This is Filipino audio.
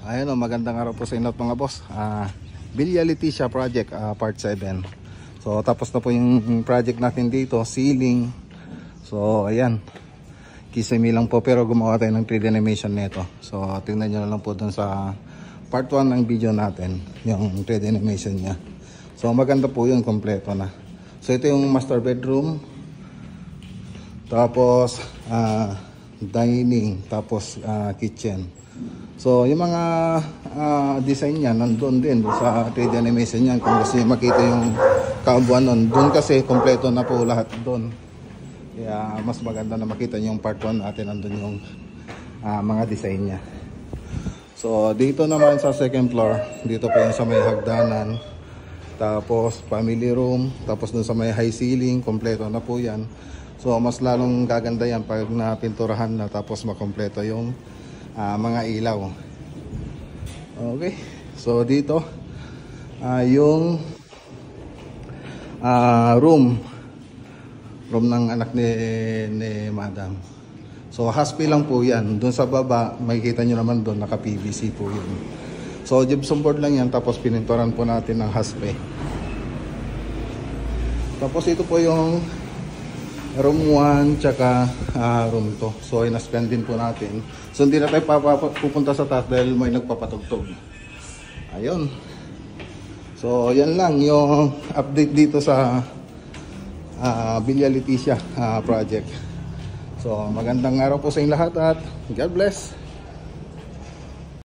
Ayun o, magandang araw po sa inyo mga boss. Villa Leticia project, part 7. So tapos na po yung project natin dito, ceiling. So ayan, kisame lang po pero gumawa tayo ng 3D animation nito. So tingnan nyo na lang po dun sa part 1 ng video natin, yung 3D animation nya. So maganda po yun, kompleto na. So ito yung master bedroom. Tapos dining, tapos kitchen. So yung mga design niya nandoon din sa 3D animation niya. Kung gusto niyo makita yung kabuuan nun, doon kasi kompleto na po lahat doon. Kaya mas maganda na makita niyo yung part 1 natin, nandoon yung mga design niya. So dito naman sa second floor, dito po yung sa may hagdanan. Tapos family room, tapos doon sa may high ceiling, kompleto na po yan. So mas lalong gaganda yan pag napinturahan na, tapos makompleto yung mga ilaw. Okay, so dito yung room ng anak ni madam. So haspi lang po yan. Doon sa baba makikita nyo naman doon, naka PVC po yun. So gypsum board lang yan, tapos pininturan po natin ng haspi. Tapos ito po yung room 1 tsaka room 2. So ina-spend din po natin. So hindi na tayo pupunta sa taas dahil may nagpapatugtog. Ayun. So yan lang yung update dito sa Villa Leticia project. So magandang araw po sa inyong lahat at God bless.